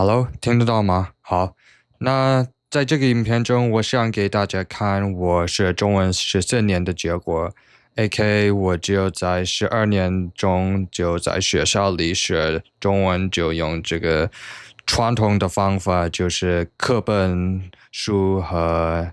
Hello，听得到吗？好，那在这个影片中，我想给大家看我学中文14年的结果，AK 我只有在12年中就在学校里学中文，就用这个传统的方法，就是课本书和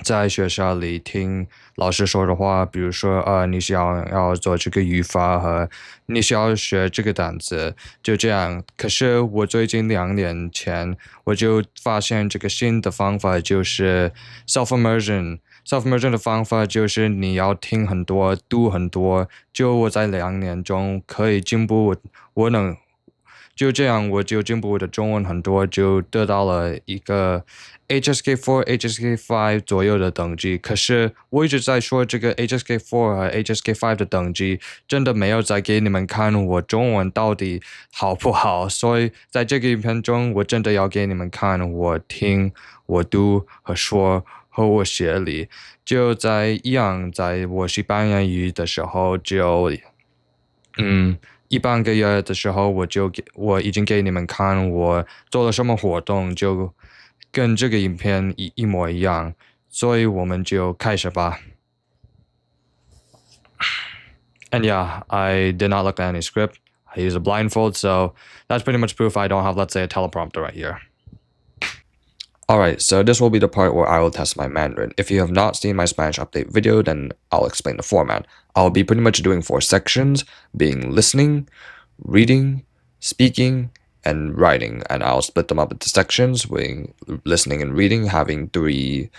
在学校里听老师说的话，比如说你想要做这个语法和你需要学这个单词，就这样。可是我最近2年前，我就发现这个新的方法就是 self immersion。self immersion 的方法就是你要听很多，读很多。就我在2年中可以进步，我能就这样，我就进步我的中文很多，就得到了一个 HSK4、HSK5 左右的等级。可是我一直在说这个 HSK4 和 HSK5 的等级，真的没有在给你们看我中文到底好不好。所以在这个影片中，我真的要给你们看我听、我读和说和我写里。就在一样，在我西班牙语的时候，只有1半个月的时候，我已经给你们看我做了什么活动，就跟这个影片一模一样，所以我们就开始吧。And yeah, I did not look at any script. I use a blindfold, so that's pretty much proof I don't have, let's say, a teleprompter right here. Alright, so this will be the part where I will test my Mandarin. If you have not seen my Spanish update video, then I'll explain the format. I'll be pretty much doing 4 sections, being listening, reading, speaking, and writing. And I'll split them up into sections, being listening and reading, having 3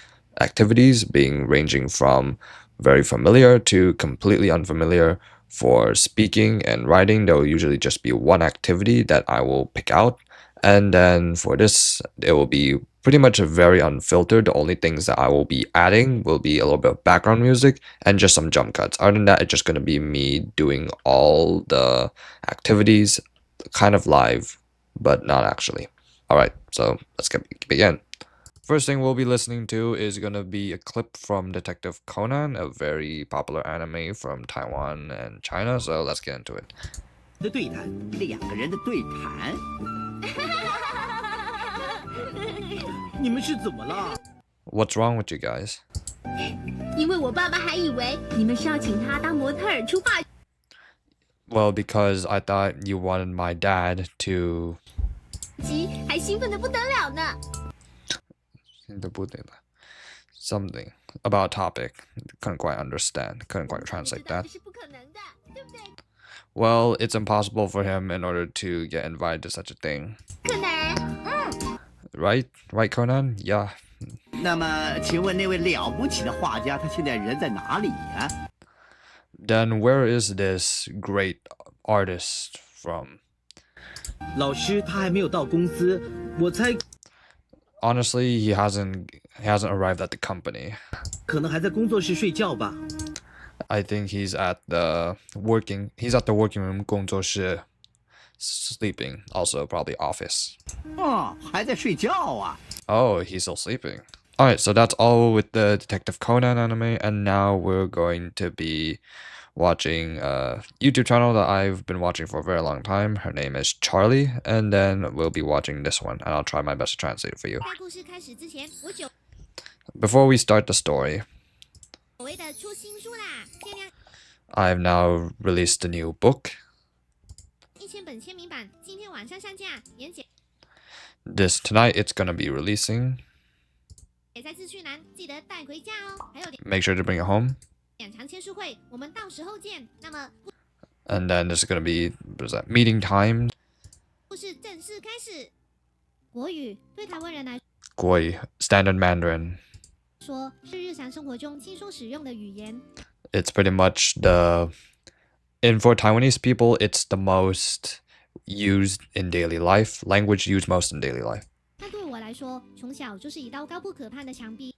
activities, being ranging from very familiar to completely unfamiliar. For speaking and writing, there will usually just be 1 activity that I will pick out. And then for this, it will be pretty much very unfiltered. The only things that I will be adding will be a little bit of background music and just some jump cuts. Other than that, it's just going to be me doing all the activities kind of live, but not actually. Alright, so let's begin. First thing we'll be listening to is going to be a clip from Detective Conan, a very popular anime from Taiwan and China, so let's get into it. 的对谈，2个人的对谈。你们是怎么了？ What's wrong with you guys? 因为我爸爸还以为你们是要请他当模特儿出发。Well, because I thought you wanted my dad to. 还兴奋的不得了呢。Something about topic. Couldn't quite understand. Couldn't quite translate that. 是不可能的，对不对？ Well, it's impossible for him in order to get invited to such a thing. 可能，Right? Right, Conan? Yeah. 那么，请问那位了不起的画家，他现在人在哪里呀？ Then where is this great artist from? 老师，他还没有到公司，我猜 Honestly, he hasn't arrived at the company. 可能还在工作室睡觉吧。 I think he's at the working room 工作室 sleeping, also probably office. 哦，还在睡觉啊。 Oh, he's still sleeping. Alright, so that's all with the Detective Conan anime, and now we're going to be watching a YouTube channel that I've been watching for a very long time. Her name is Charlie, and then we'll be watching this one, and I'll try my best to translate it for you. 在故事开始之前，我久 Before we start the story, 违的出新书啦，限量 I've now released a new book. 1000本签名版，今天晚上上架，Tonight it's gonna be releasing. 也在资讯栏，记得带回家哦。还有Make sure to bring it home. 2场签书会，我们到时候见。那么 And then there's gonna be meeting time. 故事正式开始。国语对台湾人来 Gui, Standard Mandarin. 说是日常生活中轻松使用的语言。 It's pretty much for Taiwanese people, it's the most used in daily life, language used most in daily life. 那对我来说，从小就是一道高不可攀的墙壁。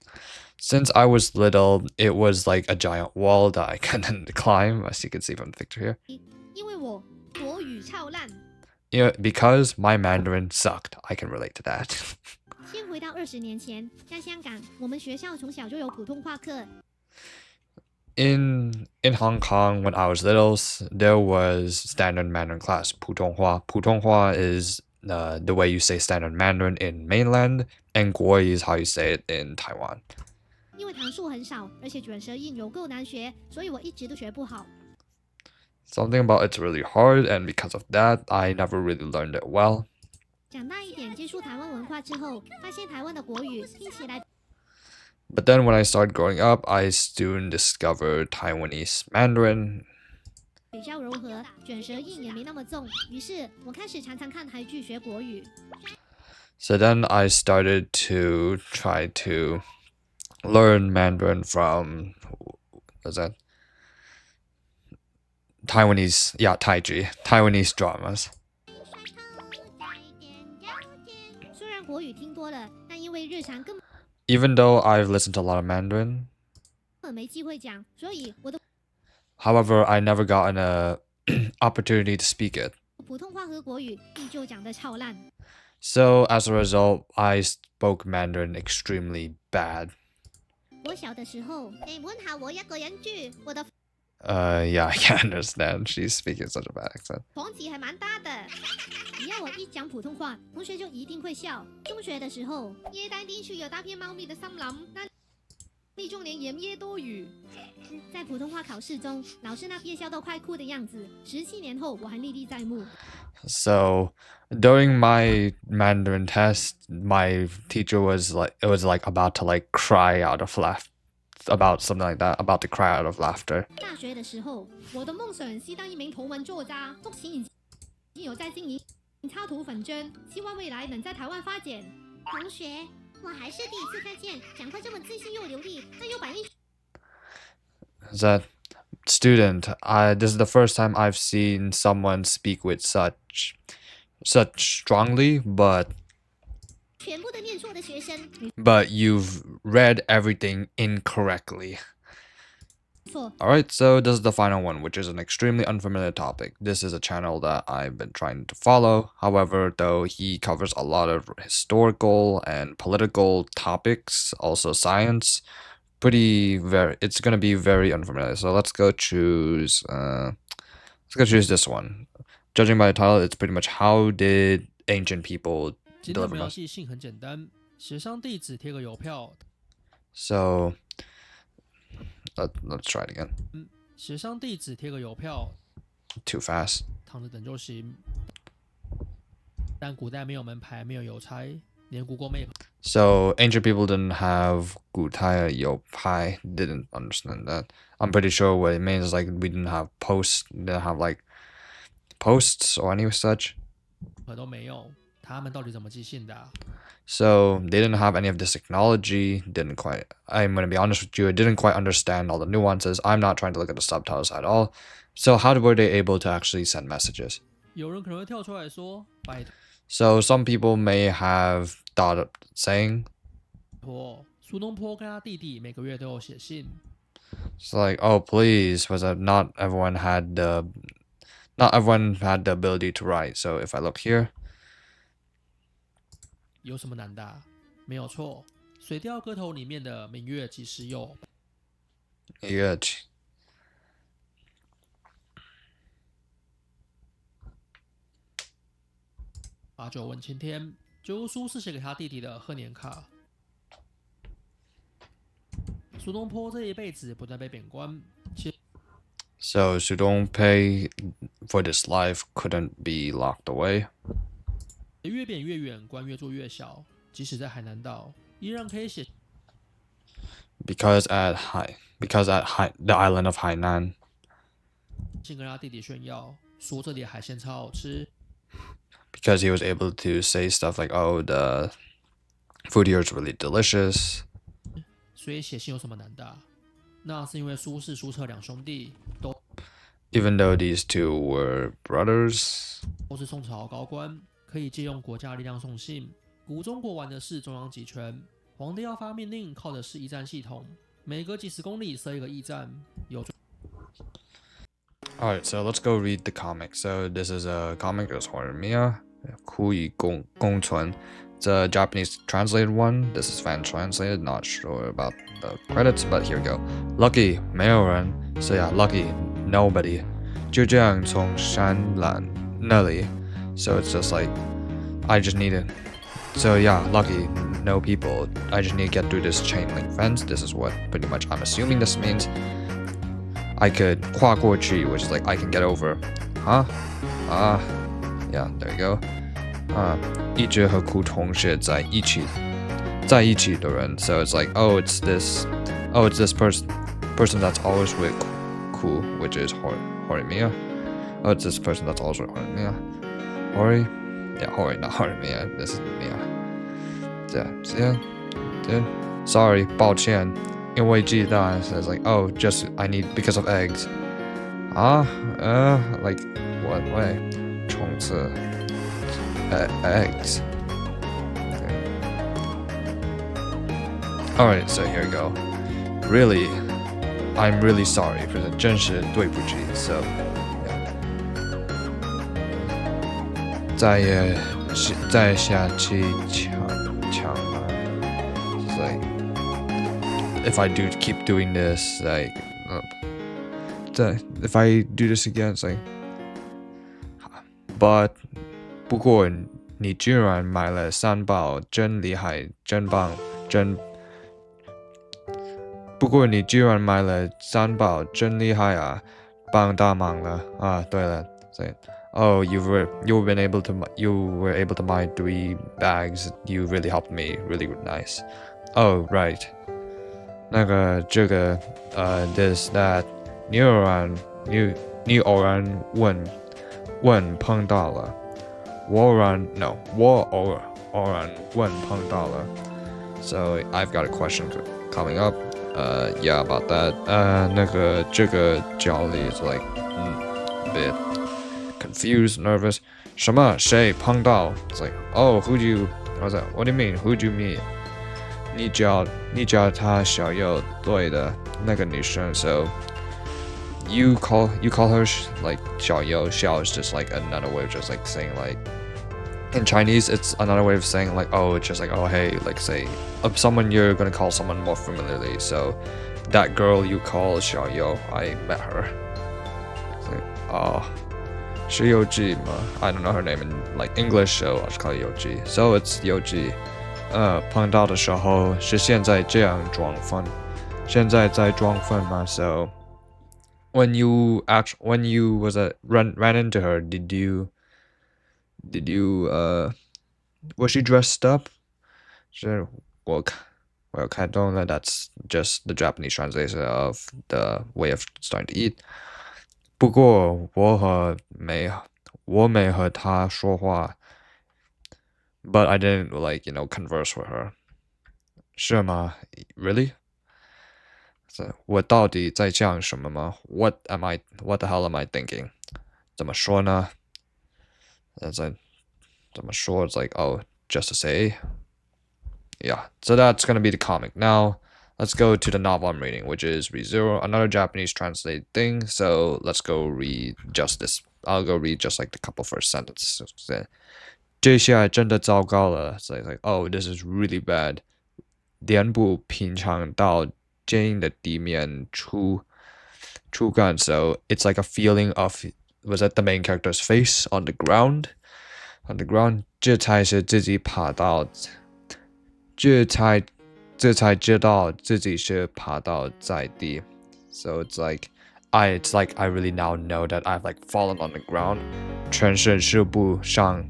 Since I was little, it was like a giant wall that I couldn't climb, as you can see from the picture here. 因为我国语超烂。 Because my Mandarin sucked, I can relate to that. 先回到20年前，在香港，我们学校从小就有普通话课。 In Hong Kong, when I was little, there was standard Mandarin class, 普通话. 普通话 is the way you say standard Mandarin in mainland, and 国语 is how you say it in Taiwan. 因为堂数很少，而且卷舌音有够难学，所以我一直都学不好。Something about it's really hard, and because of that, I never really learned it well. 长大一点，接触台湾文化之后，发现台湾的国语听起来 But then when I started growing up, I soon discovered Taiwanese Mandarin. 比较柔和，卷舌音也没那么重。于是我开始常常看台剧学国语。So then I started to try to learn Mandarin from, what's that? Taiwanese, yeah, Taiji, Taiwanese dramas. 虽然国语听多了，但因为日常根 Even though I've listened to a lot of Mandarin, 本没机会讲，所以我的 however, I never got an opportunity to speak it. 普通话和国语依旧讲得超烂。 So as a result, I spoke Mandarin extremely bad. 我小的时候，你问下我一個人住，我的 Yeah, I can't understand. She's speaking such a bad accent. 房子還蠻大的。只要我一講普通話，同學就一定會笑。中學的時候，椰蛋地區有大片茂密的森林，那地中連鹽椰多雨。在普通話考試中，老師那憋笑到快哭的樣子，17年後我還歷歷在目。 So during my Mandarin test, my teacher was like about to like cry out of laugh about something like that, about to cry out of laughter. 大學的時候，我的夢想是當一名圖文作家，目前已經有在經營插圖粉專，希望未來能在台灣發展。同學，我還是第一次看見講話這麼自信又流利，但又反應。 That student, this is the first time I've seen someone speak with such strongly, but 全部都念錯的學生。 you've read everything incorrectly. 錯。 Alright, so this is the final one, which is an extremely unfamiliar topic. This is a channel that I've been trying to follow. However, though, he covers a lot of historical and political topics, also science. It's gonna be very unfamiliar. So let's go choose this one. Judging by the title, it's pretty much how did ancient people 今天我 deliver 们要 messages. 记性很简单，写上地址，贴个邮票， So let's try it again. 写上地址，贴个邮票， Too fast. 躺着等就行。但古代没有门牌，没有邮差，连 Google Map So ancient people didn't have gutaya yopai, didn't understand that. I'm pretty sure what it means is like we didn't have posts, didn't have like posts or any such. 都没有，他们到底怎么记性的啊？ So they didn't have any of this technology, I'm gonna be honest with you, I didn't quite understand all the nuances. I'm not trying to look at the subtitles at all. So how were they able to actually send messages? 有人可能会跳出来说：“拜 So some people may have thought of saying, 托，苏东坡跟他弟弟每个月都有写信。 it's like, oh please, was that not everyone had the ability to write. So if I look here, 有什么难的啊？没有错，《水调歌头》里面的明月几时有？ yeah, 把酒问青天，这部书是写给他弟弟的贺年卡。苏东坡这一辈子不断被贬官， so Sudongpe for this life couldn't be locked away. 越贬越远，官越做越小。即使在海南岛，依然可以写 Because at the island of Hainan, 信跟他弟弟炫耀，说这里的海鲜超好吃。 because he was able to say stuff like, oh, the food here is really delicious. 所以写信有什么难的啊？那是因为苏轼、苏辙两兄弟都 Even though these two were brothers, 是宋朝高官，可以借用国家力量送信。古中国玩的是中央集权，皇帝要发命令靠的是驿站系统，每隔几十公里设一个驿站，有 Alright, so let's go read the comic. So this is a comic, it's Horimiya, Kui Gongchun. It's a Japanese translated one. This is fan translated, not sure about the credits, but here we go. Lucky, 没有人. So yeah, lucky, nobody. 就这样从山峦那里. So it's just like I just need it. So yeah, lucky, no people. I just need to get through this chain link fence. This is what pretty much I'm assuming this means. I could 跨过去, which is like I can get over. Huh? Yeah, there you go. 一直和苦同学在一起的人. So it's like, oh, it's this person that's always with Ku, which is Horimiya. Oh, it's this person that's always with Horimiya. Hori? Yeah, Hori, not Horimiya. This is Miya. Yeah. Sorry, 抱歉，因为鸡蛋 says like, oh, just I need because of eggs. Like what way? 虫子 eggs. Okay. Alright, so here we go. Really, I'm really sorry for the 真是对不起. So, yeah. 再下去抢嘛. It's like, if I do keep doing this, like, if I do this again, it's like, but 不过你居然买了3包，真厉害，真棒，真。不过你居然买了3包，真厉害啊，帮大忙了。对了，所以 oh, you were able to buy 3 bags. You really helped me. Really nice. Oh, right. 那个这个this that 你偶然问碰到了。我偶然问碰到了。So I've got a question coming up. Yeah, about that. 那个这个教理 is like a bit confused, nervous. 什么？谁碰到？ It's like, oh, who'd you? What's that? What do you mean? Who'd you meet? 你叫她小右对的那个女生 So you call her like 小右. 小 is just like another way of just like saying like. In Chinese, it's another way of saying like, oh, it's just like, oh, hey, like say, of someone you're gonna call someone more familiarly. So, that girl you call Xiaoyou, I met her. It's like, oh, 是Youji嘛? I don't know her name in like English, so I'll just call it Youji. So it's Youji. 碰到的时候是现在这样装疯，现在在装疯嘛? So, when you ran into her, did you was she dressed up? 是我有看懂了 That's just the Japanese translation of the way of starting to eat. 不过我没和她说话 but I didn't like converse with her. 是吗 Really? 我到底在讲什么吗 What the hell am I thinking? 怎么说呢 It's like, 怎么说 It's like, oh, just to say. Yeah, so that's gonna be the comic. Now, let's go to the novel I'm reading, which is ReZero, another Japanese translated thing. So let's go read just this. I'll go read just like the couple first sentences. 这下真的糟糕了 So it's like, oh, this is really bad. 脸部平常到坚硬的地面触感 So it's like a feeling of was that the main character's face on the ground? 这才是自己爬到，这才知道自己是爬到在地。So it's like I really now know that I've like fallen on the ground. 全身使不上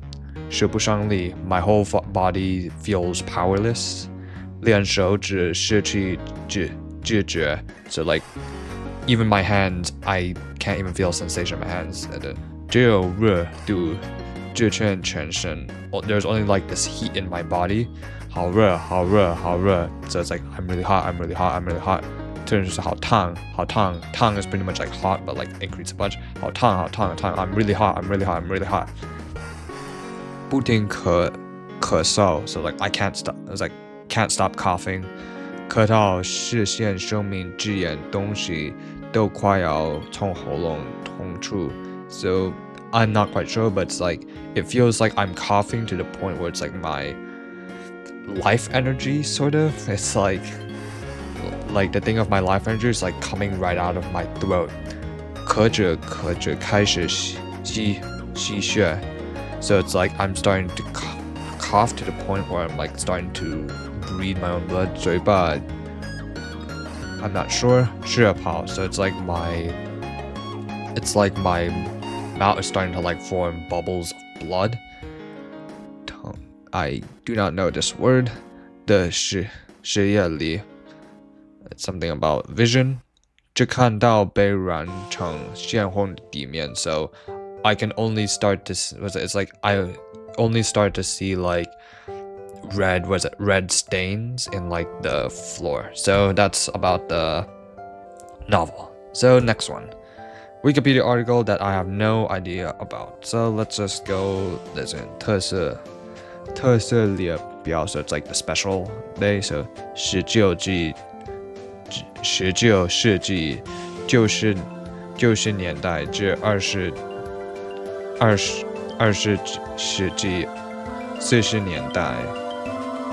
力 My whole body feels powerless. 连手指失去知觉 So like even my hands, I can't even feel sensation in my hands. 只有热度支撑全身 There's only like this heat in my body. 好热 So it's like I'm really hot. 就是好烫 is pretty much like hot, but like increase a bunch. 好烫 I'm really hot. 不停咳嗽 So like I can't stop. I was like can't stop coughing. 咳到视线生命之眼东西都快要从喉咙通出 So I'm not quite sure, but it's like it feels like I'm coughing to the point where it's like my life energy sort of. It's like the thing of my life energy is like coming right out of my throat. 咳着开始吸血 So it's like I'm starting to cough to the point where I'm like starting to breathe my own blood. 嘴巴 I'm not sure. 吃泡 so it's like my mouth is starting to like form bubbles of blood. I do not know this word. 的视野里 it's something about vision. 只看到被染成鲜红的地面 so I can only start to it's like I only start to see like red stains in like the floor. So that's about the novel. So next one. Wikipedia article that I have no idea about. So let's just go listen. 特色列表 so it's like the special day. So 19世纪90年代至20世纪40年代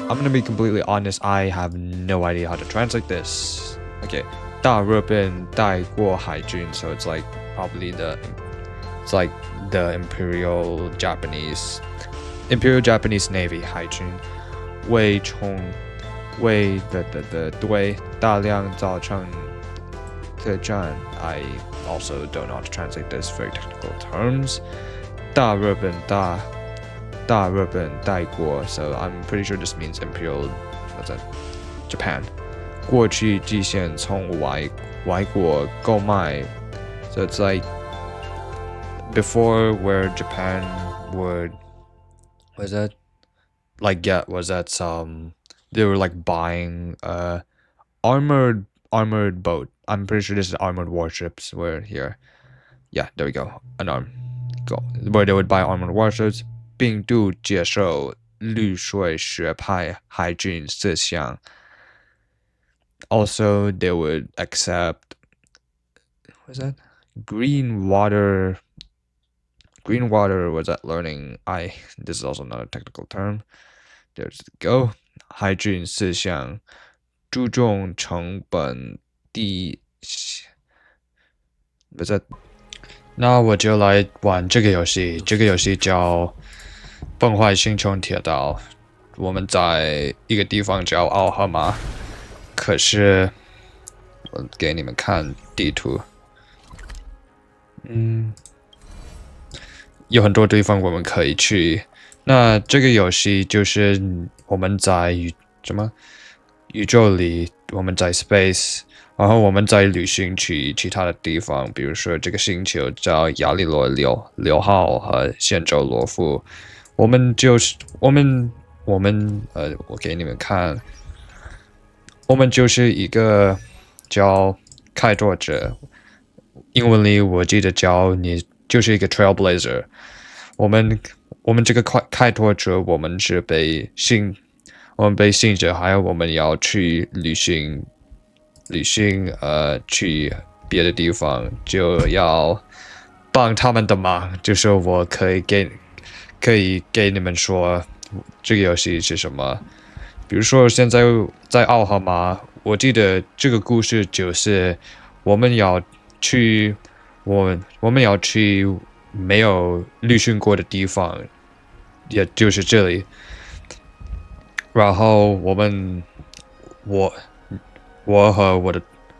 I'm gonna be completely honest, I have no idea how to translate this. Okay, 大日本带过海军 so it's like probably it's like the Imperial Japanese Navy 海军为对大量造成特战 I also don't know how to translate this very technical terms. 大日本带过 so I'm pretty sure this means Imperial what's that? Japan. 过去之前从外国购买 so it's like before where Japan would was that they were like buying armored boat. I'm pretty sure this is armored warships where here. Yeah, there we go. Where they would buy armored warships 并度接受绿水学派海军思想 Also, they would accept what's that? Green water was that learning this is also not a technical term. There's the go. 海军思想注重成本低 what's that? 那我就来玩这个游戏，这个游戏叫崩坏星穹铁道。我们在一个地方叫奥赫马，可是我给你们看地图，有很多地方我们可以去。那这个游戏就是我们在宇宙里，我们在 space。然后我们在旅行去其他的地方，比如说这个星球叫亚利罗6号和仙州罗夫。我给你们看，我们就是一个叫开拓者，英文里我记得叫你就是一个 trailblazer。我们这个开拓者，我们被信着，还有我们要去旅行去别的地方就要帮他们的忙，就是我可以给你们说这个游戏是什么。比如说现在在奥哈马，我记得这个故事就是我们要去没有旅行过的地方，也就是这里。然后我和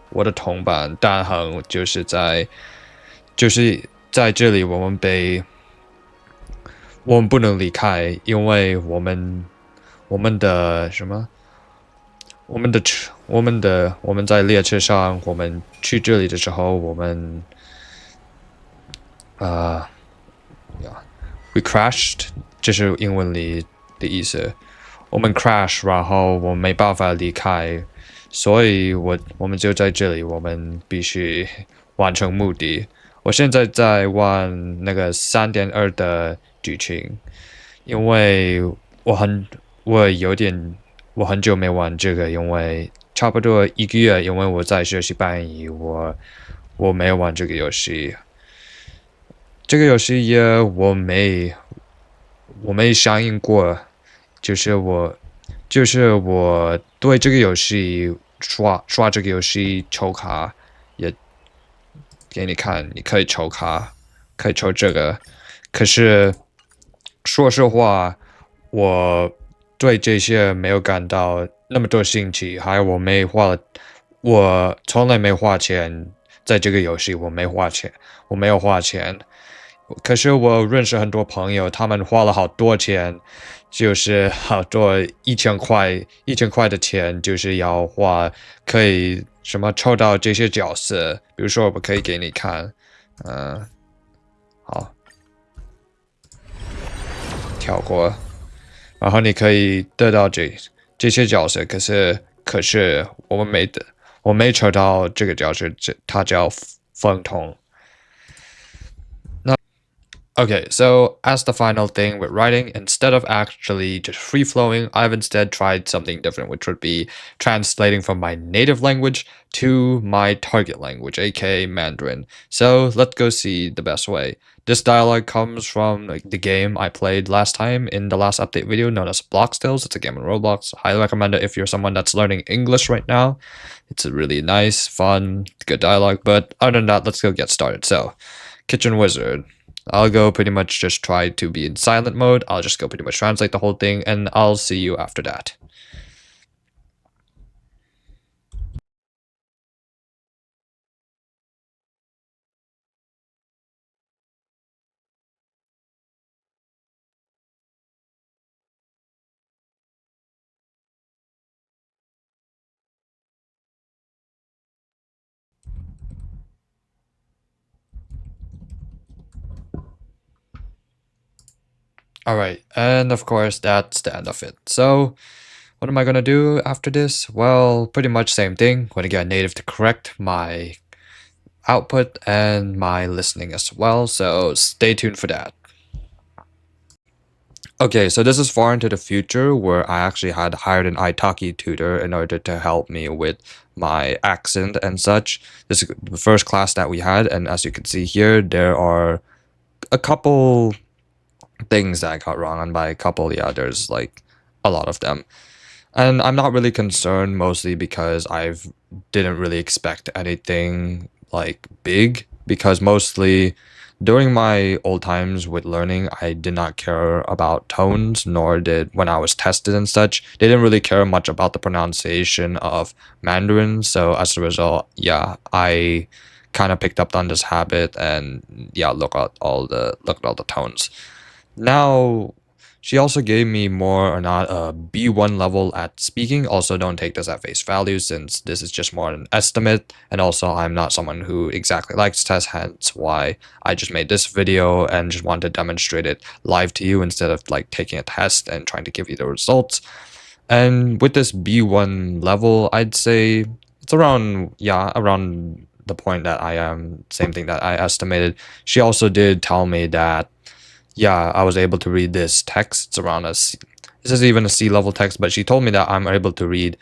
我的同伴大恒就是在这里，我们不能离开，因为我们在列车上，我们去这里的时候，我们we crashed， 这是英文里的意思。我们 crash， 然后我们没办法离开。所以我们就在这里，我们必须完成目的。我现在在玩那个 3.2 的剧情，因为我很久没玩这个，因为差不多1个月，因为我在学习班里，我没有玩这个游戏。这个游戏也我没上映过，就是我对这个游戏刷这个游戏抽卡，也给你看，你可以抽卡，可以抽这个。可是说实话，我对这些没有感到那么多兴趣，还有我从来没花钱在这个游戏，我没花钱，我没有花钱。可是我认识很多朋友，他们花了好多钱，就是好多一千块的钱，就是要花，可以什么抽到这些角色，比如说我可以给你看，好，跳过。然后你可以得到这些角色，可是我没抽到这个角色，它叫风筒。Okay, so as the final thing with writing, instead of actually just free flowing, I've instead tried something different, which would be translating from my native language to my target language, aka Mandarin. So let's go see the best way. This dialogue comes from the game I played last time in the last update video known as Blox Tales. It's a game on Roblox. Highly recommend it if you're someone that's learning English right now. It's a really nice, fun, good dialogue. But other than that, let's go get started. So, Kitchen Wizard. I'll go pretty much just try to be in silent mode. I'll just go pretty much translate the whole thing, and I'll see you after that. Alright, and of course that's the end of it. So, what am I gonna do after this? Well, pretty much same thing. Gonna get a native to correct my output and my listening as well, so stay tuned for that. Okay, so this is far into the future where I actually had hired an Italki tutor in order to help me with my accent and such. This is the first class that we had, and as you can see here, there are a couple things that I got wrong, and by a couple, yeah, there's like a lot of them. And I'm not really concerned, mostly because I didn't really expect anything like big, because mostly during my old times with learning, I did not care about tones, nor did when I was tested and such. They didn't really care much about the pronunciation of Mandarin, so as a result, yeah, I kind of picked up on this habit, and yeah, look at all the tones. Now, she also gave me more or not a B1 level at speaking. Also, don't take this at face value since this is just more an estimate. And also, I'm not someone who exactly likes tests, hence why I just made this video and just wanted to demonstrate it live to you instead of like taking a test and trying to give you the results. And with this B1 level, I'd say it's around, yeah, around the point that I am, same thing that I estimated. She also did tell me that yeah, I was able to read this text. It's around a C. This is even a C level text, but she told me that I'm able to read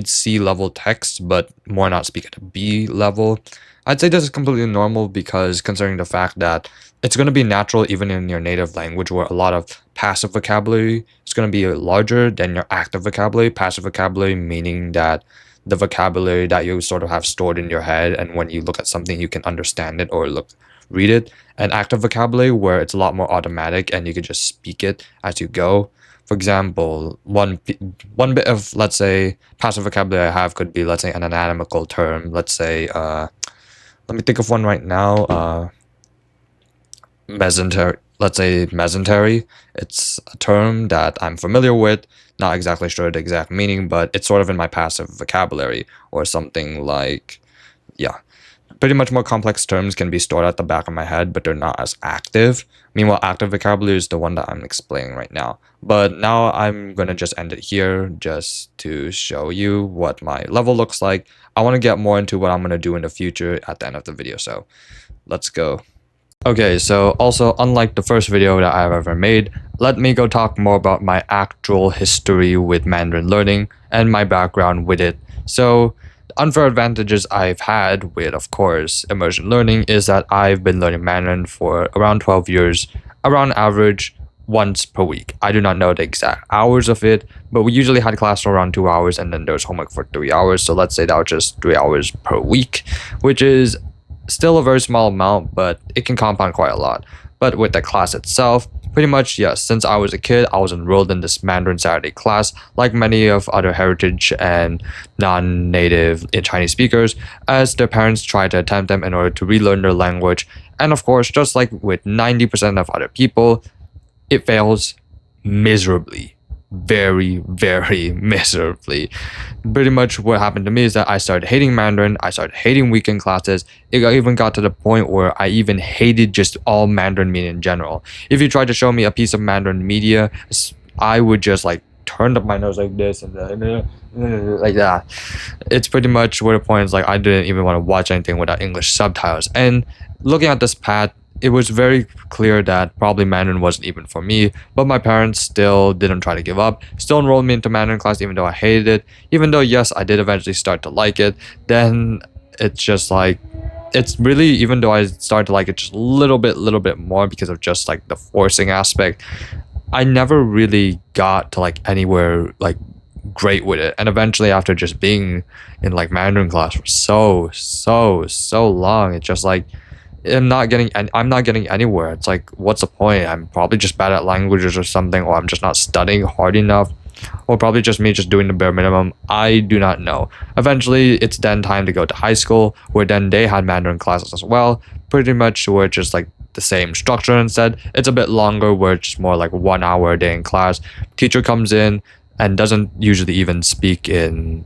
C level text, but more not speak at a B level. I'd say this is completely normal because considering the fact that it's going to be natural even in your native language where a lot of passive vocabulary is going to be larger than your active vocabulary. Passive vocabulary meaning that the vocabulary that you sort of have stored in your head, and when you look at something you can understand it or read it. And active vocabulary where it's a lot more automatic and you can just speak it as you go. For example, one bit of, let's say, passive vocabulary I have could be, let's say, an anatomical term. Let's say, let me think of one right now. Mesentery. Let's say mesentery. It's a term that I'm familiar with. Not exactly sure the exact meaning, but it's sort of in my passive vocabulary. Or something like, yeah. Pretty much more complex terms can be stored at the back of my head, but they're not as active. Meanwhile, active vocabulary is the one that I'm explaining right now. But now I'm going to just end it here just to show you what my level looks like. I want to get more into what I'm going to do in the future at the end of the video, so let's go. Okay, so also unlike the first video that I've ever made, let me go talk more about my actual history with Mandarin learning and my background with it. So, unfair advantages I've had with, of course, immersion learning is that I've been learning Mandarin for around 12 years, around average once per week. I do not know the exact hours of it, but we usually had class for around 2 hours and then there's homework for 3 hours. So let's say that was just 3 hours per week, which is still a very small amount, but it can compound quite a lot. But with the class itself, pretty much, yes, since I was a kid, I was enrolled in this Mandarin Saturday class, like many of other heritage and non-native Chinese speakers, as their parents try to attempt them in order to relearn their language. And of course, just like with 90% of other people, it fails miserably. Very, very miserably. Pretty much what happened to me is that I started hating Mandarin. I started hating weekend classes. Even got to the point where I even hated just all Mandarin media in general. If you tried to show me a piece of Mandarin media, I would just like turn up my nose like this and like that. It's pretty much where the point is like I didn't even want to watch anything without English subtitles. And looking at this path, it was very clear that probably Mandarin wasn't even for me, but my parents still didn't try to give up, still enrolled me into Mandarin class even though I hated it, even though yes, I did eventually start to like it. Then it's just like, it's really, even though I started to like it just a little bit more because of just like the forcing aspect, I never really got to like anywhere like great with it. And eventually after just being in like Mandarin class for so long, it's just like I'm not getting anywhere. It's like, what's the point? I'm probably just bad at languages or something, or I'm just not studying hard enough, or probably just me just doing the bare minimum. I do not know. Eventually it's then time to go to high school, where then they had Mandarin classes as well. Pretty much where it's just like the same structure. Instead it's a bit longer, where it's more like 1 hour a day in class. Teacher comes in and doesn't usually even speak in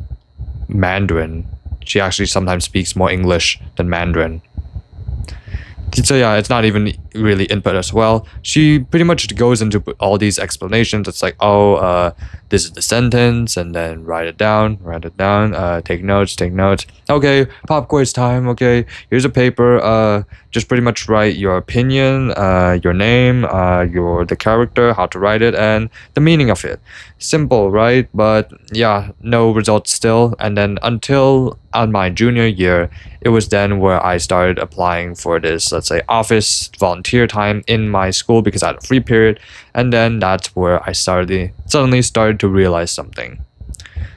Mandarin. She actually sometimes speaks more English than Mandarin. So yeah, it's not even really input as well. She pretty much goes into all these explanations. It's like, oh, this is the sentence, and then write it down, take notes. Okay, pop quiz time. Okay, here's a paper. Just pretty much write your opinion, your name, the character, how to write it, and the meaning of it. Simple, right? But yeah, no results still. And then until on my junior year, it was then where I started applying for this, let's say, office volunteer time in my school because I had a free period. And then that's where I suddenly started to realize something.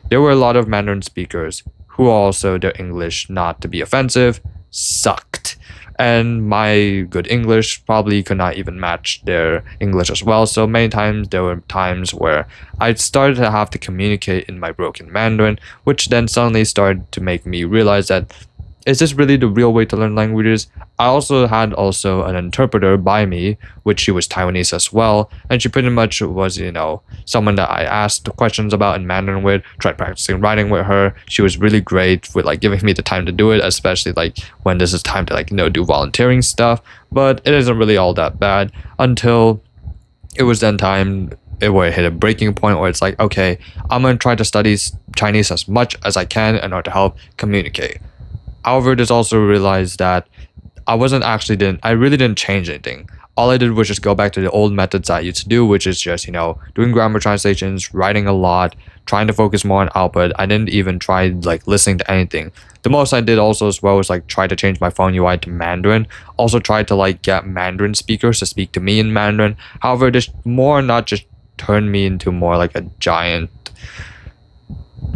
There were a lot of Mandarin speakers who also, their English, not to be offensive, sucked. And my good English probably could not even match their English as well. So many times there were times where I started to have to communicate in my broken Mandarin, which then suddenly started to make me realize that, is this really the real way to learn languages? I also had an interpreter by me, which she was Taiwanese as well, and she pretty much was, someone that I asked questions about in Mandarin with, tried practicing writing with her. She was really great with like giving me the time to do it, especially like when this is time to like, do volunteering stuff. But it isn't really all that bad until it was then time where it hit a breaking point where it's like, okay, I'm gonna try to study Chinese as much as I can in order to help communicate. However, there's also realized that I really didn't change anything. All I did was just go back to the old methods I used to do, which is just, doing grammar translations, writing a lot, trying to focus more on output. I didn't even try like listening to anything. The most I did also as well was like try to change my phone UI to Mandarin. Also tried to like get Mandarin speakers to speak to me in Mandarin. However, this not just turned me into more like a giant,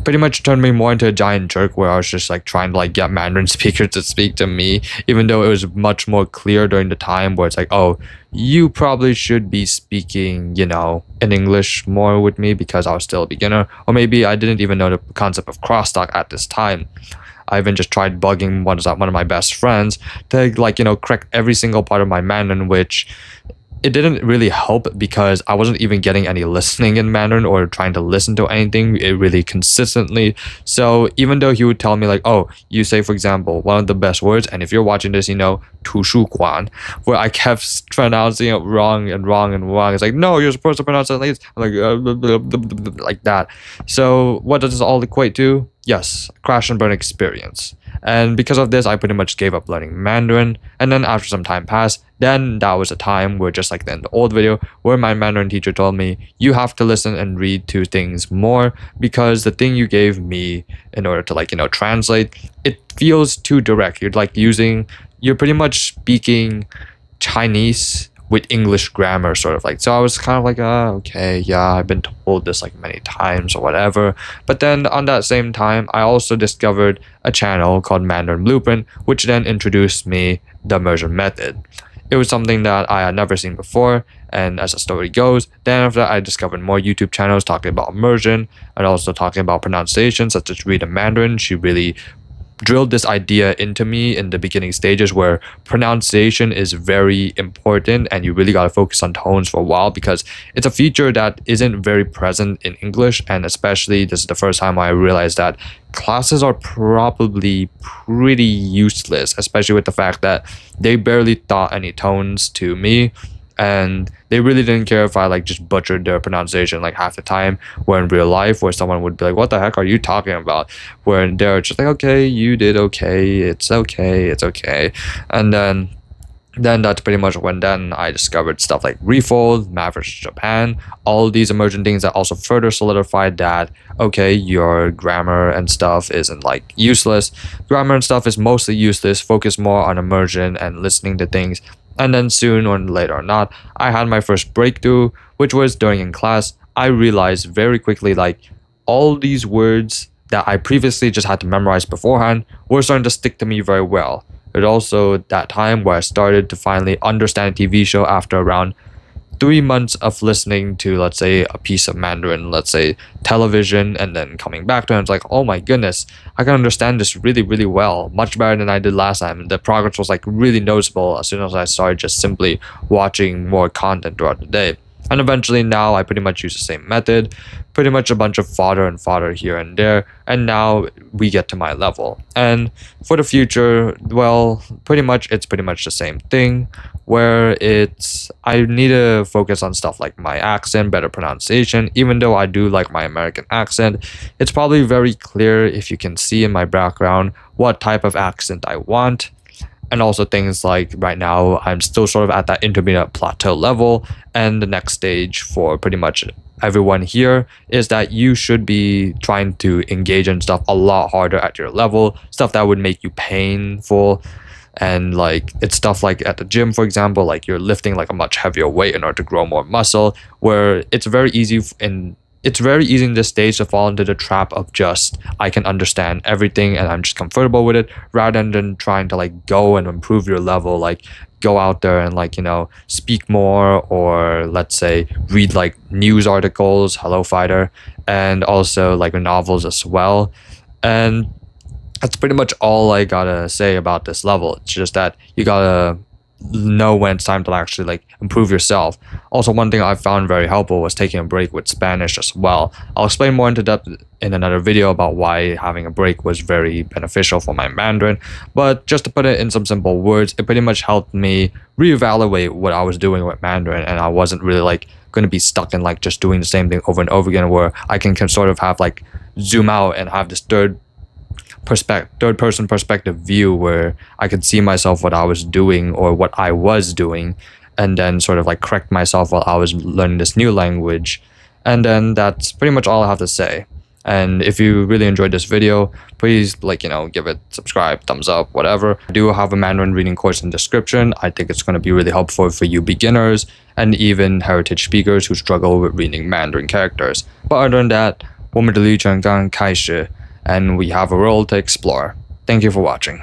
pretty much turned me more into a giant jerk, where I was just like trying to like get Mandarin speakers to speak to me, even though it was much more clear during the time where it's like, oh, you probably should be speaking, in English more with me because I was still a beginner. Or maybe I didn't even know the concept of crosstalk at this time. I even just tried bugging one of my best friends to like, correct every single part of my Mandarin, which it didn't really help because I wasn't even getting any listening in Mandarin or trying to listen to anything really consistently. So even though he would tell me like, oh, you say, for example, one of the best words, and if you're watching this, 图书馆, where I kept pronouncing it wrong. It's like, no, you're supposed to pronounce it like this. I'm like that. So what does this all equate to? Yes, crash and burn experience. And because of this, I pretty much gave up learning Mandarin. And then after some time passed, then that was a time where, just like in the old video, where my Mandarin teacher told me, you have to listen and read to things more, because the thing you gave me in order to like, translate, it feels too direct. You're pretty much speaking Chinese with English grammar, sort of like. So I was kind of like, okay, yeah, I've been told this like many times or whatever. But then on that same time, I also discovered a channel called Mandarin Blueprint, which then introduced me the immersion method. it was something that I had never seen before. And as the story goes, then after that, I discovered more YouTube channels talking about immersion and also talking about pronunciation, such as Real Mandarin. She really drilled this idea into me in the beginning stages where pronunciation is very important and you really got to focus on tones for a while because it's a feature that isn't very present in English, and especially this is the first time I realized that classes are probably pretty useless, especially with the fact that they barely taught any tones to me, and they really didn't care if I like just butchered their pronunciation like half the time. Where in real life, where someone would be like, "What the heck are you talking about?" Where they're just like, "Okay, you did okay. It's okay. It's okay," and then that's pretty much when then I discovered stuff like Refold, Mavericks Japan, all these emergent things that also further solidified that, okay, your grammar and stuff isn't like useless. Grammar and stuff is mostly useless. Focus more on immersion and listening to things. And then soon or later or not, I had my first breakthrough, which was during in class. I realized very quickly like all these words that I previously just had to memorize beforehand were starting to stick to me very well. It also that time where I started to finally understand a TV show after around 3 months of listening to, let's say, a piece of Mandarin, let's say television, and then coming back to it, it's like, oh my goodness, I can understand this really, really well, much better than I did last time. The progress was like really noticeable as soon as I started just simply watching more content throughout the day. And eventually now I pretty much use the same method, pretty much a bunch of fodder and fodder here and there, and now we get to my level. And for the future, well, it's pretty much the same thing, where I need to focus on stuff like my accent, better pronunciation. Even though I do like my American accent, it's probably very clear if you can see in my background what type of accent I want. And also things like right now I'm still sort of at that intermediate plateau level, and the next stage for pretty much everyone here is that you should be trying to engage in stuff a lot harder at your level, stuff that would make you painful. And like it's stuff like at the gym, for example, like you're lifting like a much heavier weight in order to grow more muscle, where it's very easy in this stage to fall into the trap of just I can understand everything and I'm just comfortable with it, rather than trying to like go and improve your level, like go out there and like, speak more, or let's say read like news articles, hello fighter, and also like novels as well. And that's pretty much all I gotta say about this level. It's just that you gotta know when it's time to actually like improve yourself. Also, one thing I found very helpful was taking a break with Spanish as well. I'll explain more into depth in another video about why having a break was very beneficial for my Mandarin, but just to put it in some simple words, it pretty much helped me reevaluate what I was doing with Mandarin, and I wasn't really like going to be stuck in like just doing the same thing over and over again, where I can sort of have like zoom out and have this third person perspective view where I could see myself what I was doing or what I was doing, and then sort of like correct myself while I was learning this new language. And then that's pretty much all I have to say. And if you really enjoyed this video, please give it subscribe, thumbs up, whatever. I do have a Mandarin reading course in the description. I think it's going to be really helpful for you beginners and even heritage speakers who struggle with reading Mandarin characters. But other than that, 我们的旅程刚开始 and we have a role to explore. Thank you for watching.